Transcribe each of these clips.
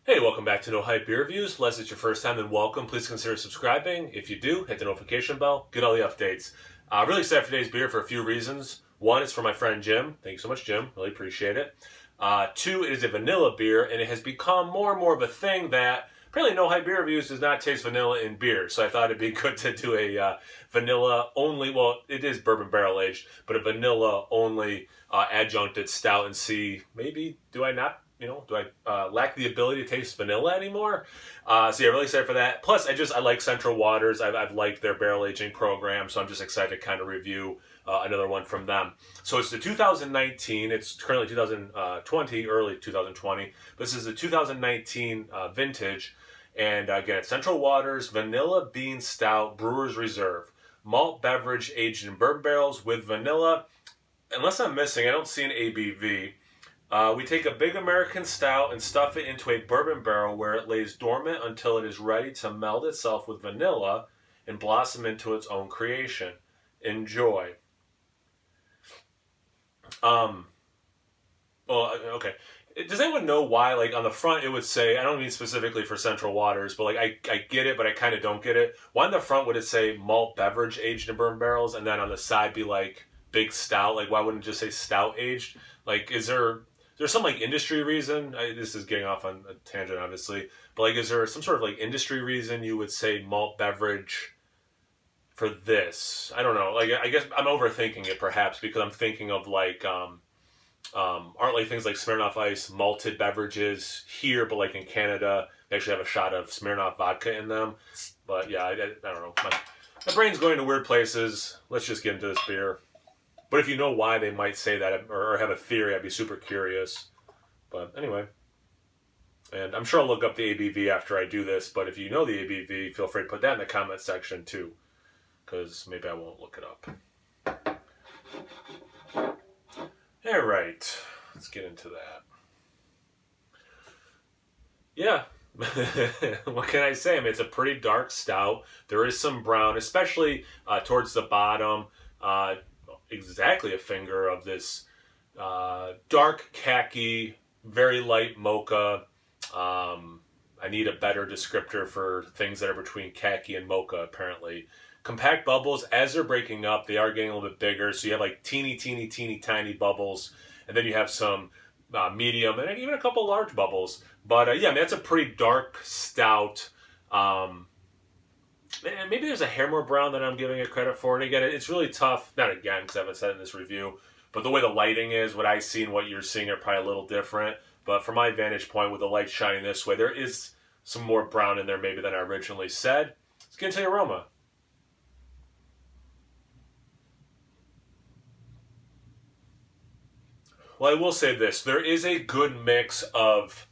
Hey, welcome back to No Hype Beer Reviews. Unless it's your first time, then welcome. Please consider subscribing. If you do, hit the notification bell. Get all the updates. Really excited for today's beer for a few reasons. One, it's for my friend Jim. Thank you so much, Jim. Really appreciate it. Two, it is a vanilla beer, and it has become more and more of a thing that apparently No Hype Beer Reviews does not taste vanilla in beer. So I thought it'd be good to do a vanilla only, well, it is bourbon barrel aged, but a vanilla only adjuncted stout and see maybe do I lack the ability to taste vanilla anymore? So yeah, really excited for that. Plus, I like Central Waters. I've liked their barrel aging program, so I'm just excited to kind of review another one from them. So it's the 2019. It's currently 2020, early 2020. This is the 2019 vintage, and again, it's Central Waters Vanilla Bean Stout Brewer's Reserve malt beverage aged in bourbon barrels with vanilla. Unless I'm missing, I don't see an ABV. We take a big American stout and stuff it into a bourbon barrel where it lays dormant until it is ready to meld itself with vanilla and blossom into its own creation. Enjoy. Okay. Does anyone know why, like, on the front it would say, I don't mean specifically for Central Waters, but, like, I get it, but I kind of don't get it. Why on the front would it say malt beverage aged in bourbon barrels and then on the side be, like, big stout? Like, why wouldn't it just say stout aged? Like, is there some, like, industry reason? This is getting off on a tangent, obviously. But, like, is there some sort of, like, industry reason you would say malt beverage for this? I don't know. Like, I guess I'm overthinking it, perhaps, because I'm thinking of, like, aren't, like, things like Smirnoff Ice malted beverages here, but, like, in Canada, they actually have a shot of Smirnoff vodka in them. But, yeah, I don't know. My brain's going to weird places. Let's just get into this beer. But if you know why they might say that or have a theory, I'd be super curious. But anyway. And I'm sure I'll look up the ABV after I do this. But if you know the ABV, feel free to put that in the comment section too. Because maybe I won't look it up. Alright. Let's get into that. Yeah. What can I say? I mean, it's a pretty dark stout. There is some brown, especially towards the bottom. Exactly a finger of this dark khaki, very light mocha. I need a better descriptor for things that are between khaki and mocha, apparently. Compact bubbles, as they're breaking up, they are getting a little bit bigger. So you have like teeny, tiny bubbles. And then you have some medium and even a couple large bubbles. But yeah, I mean, that's a pretty dark stout. Maybe there's a hair more brown than I'm giving it credit for. And again, it's really tough. Not again, because I haven't said it in this review. But the way the lighting is, what I see and what you're seeing are probably a little different. But from my vantage point, with the light shining this way, there is some more brown in there maybe than I originally said. Let's get into the aroma. Well, I will say this. There is a good mix of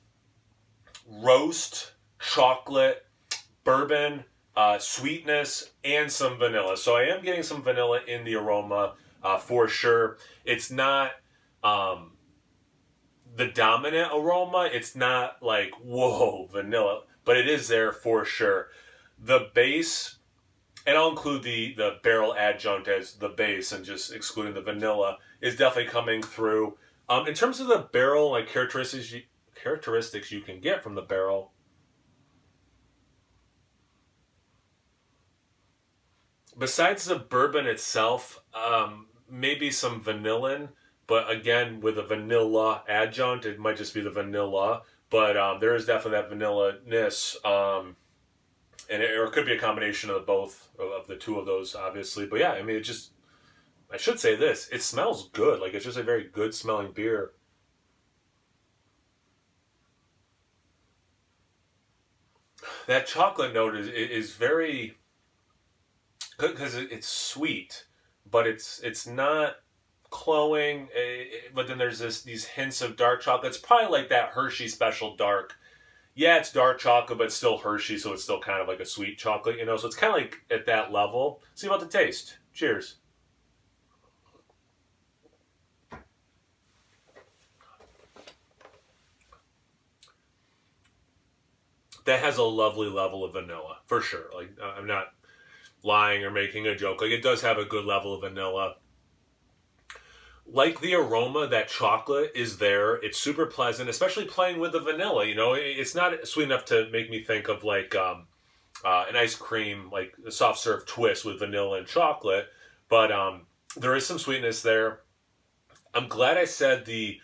roast, chocolate, bourbon, sweetness, and some vanilla. So I am getting some vanilla in the aroma for sure. It's not the dominant aroma. It's not like, whoa, vanilla. But it is there for sure. The base, and I'll include the barrel adjunct as the base and just excluding the vanilla, is definitely coming through. In terms of the barrel, like characteristics you can get from the barrel, besides the bourbon itself, maybe some vanillin, but again, with a vanilla adjunct, it might just be the vanilla. But there is definitely that vanilla-ness, or it could be a combination of both of the two of those, obviously. But yeah, I mean, I should say this, it smells good. Like, it's just a very good smelling beer. That chocolate note is very, because it's sweet, but it's not cloying. But then there's these hints of dark chocolate. It's probably like that Hershey Special Dark. Yeah, it's dark chocolate, but it's still Hershey, so it's still kind of like a sweet chocolate, you know? So it's kind of like at that level. See about the taste. Cheers. That has a lovely level of vanilla, for sure. Like, I'm not lying or making a joke. Like, it does have a good level of vanilla. like the aroma, that chocolate is there. It's super pleasant, especially playing with the vanilla. You know, it's not sweet enough to make me think of like an ice cream, like a soft serve twist with vanilla and chocolate. But there is some sweetness there. I'm glad I said the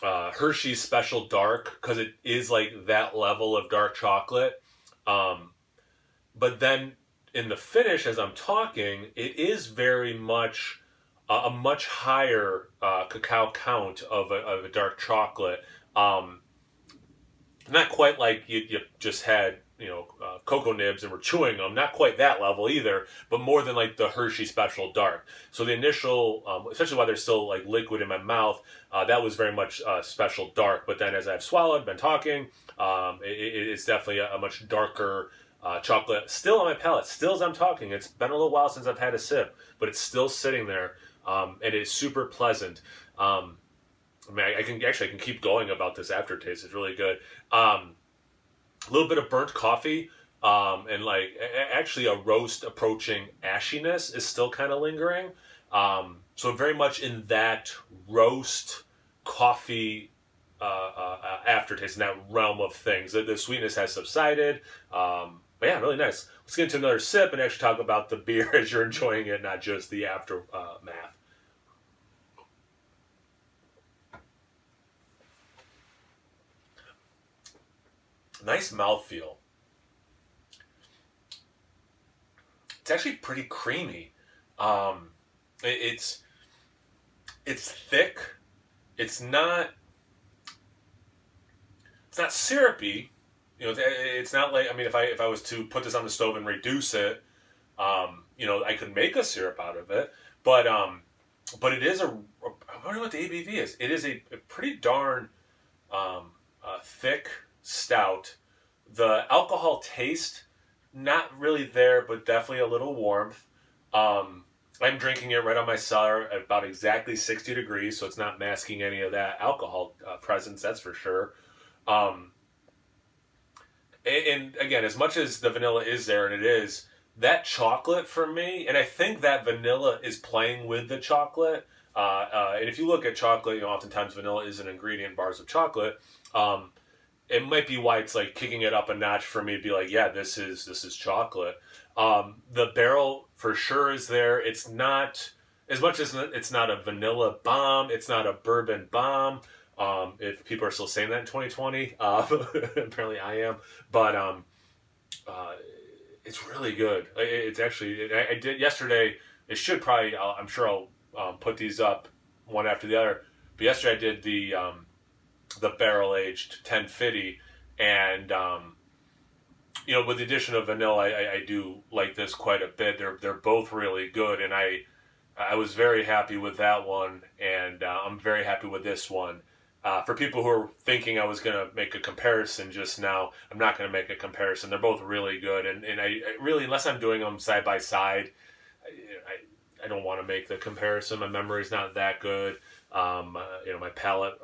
Hershey's Special Dark because it is like that level of dark chocolate. But then in the finish, as I'm talking, it is very much a much higher cacao count of a dark chocolate. Not quite like you just had, cocoa nibs and were chewing them. Not quite that level either, but more than like the Hershey Special Dark. So the initial, especially while they're still like liquid in my mouth, that was very much Special Dark. But then as I've swallowed, been talking, it's definitely a much darker chocolate. Still on my palate, still as I'm talking. It's been a little while since I've had a sip, but it's still sitting there, and it's super pleasant. I mean, I can keep going about this aftertaste. It's really good. A little bit of burnt coffee, and like actually a roast approaching ashiness is still kind of lingering. So very much in that roast coffee aftertaste, in that realm of things. The sweetness has subsided. But yeah, really nice. Let's get into another sip and actually talk about the beer as you're enjoying it, not just the aftermath. Nice mouthfeel. It's actually pretty creamy. It's thick. It's not syrupy. It's not like, I mean, if I was to put this on the stove and reduce it, I could make a syrup out of it. But it is I wonder what the ABV is. It is a pretty darn thick stout. The alcohol taste, not really there, but definitely a little warmth. I'm drinking it right on my cellar at about exactly 60 degrees, so it's not masking any of that alcohol presence, that's for sure. And again, as much as the vanilla is there, and it is, that chocolate for me, and I think that vanilla is playing with the chocolate. And if you look at chocolate, oftentimes vanilla is an ingredient in bars of chocolate. It might be why it's like kicking it up a notch for me to be like, yeah, this is chocolate. The barrel for sure is there. It's not, as much as it's not a vanilla bomb, it's not a bourbon bomb. If people are still saying that in 2020, apparently I am. But it's really good. It's actually, I did yesterday. It should probably, I'm sure I'll put these up one after the other. But yesterday I did the barrel aged 1050, and with the addition of vanilla, I do like this quite a bit. They're both really good, and I was very happy with that one, and I'm very happy with this one. For people who are thinking I was going to make a comparison just now, I'm not going to make a comparison. They're both really good, and I really, unless I'm doing them side by side, I don't want to make the comparison. My memory's not that good. My palate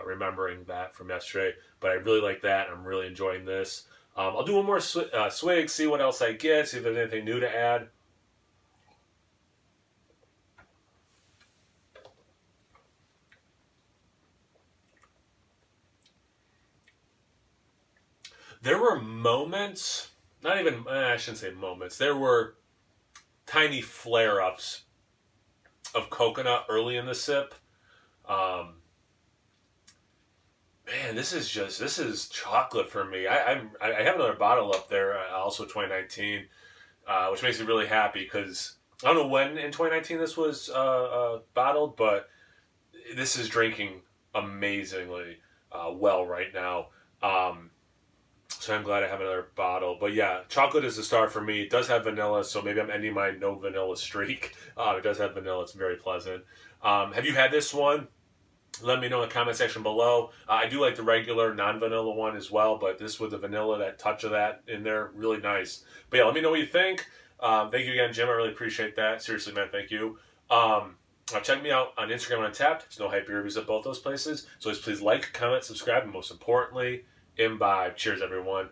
remembering that from yesterday, but I really like that. I'm really enjoying this. I'll do one more swig, see what else I get, see if there's anything new to add. There were moments, not even, I shouldn't say moments, there were tiny flare-ups of coconut early in the sip. Man, this is chocolate for me. I have another bottle up there, also 2019, which makes me really happy because I don't know when in 2019 this was bottled, but this is drinking amazingly well right now. So I'm glad I have another bottle. But yeah, chocolate is the star for me. It does have vanilla, so maybe I'm ending my no vanilla streak. It does have vanilla. It's very pleasant. Have you had this one? Let me know in the comment section below. I do like the regular non-vanilla one as well, but this with the vanilla, that touch of that in there, really nice. But yeah, let me know what you think. Thank you again, Jim. I really appreciate that. Seriously, man, thank you. Check me out on Instagram and Untappd. It's No Hype Beer Reviews at both those places. So please like, comment, subscribe, and most importantly, imbibe. Cheers, everyone.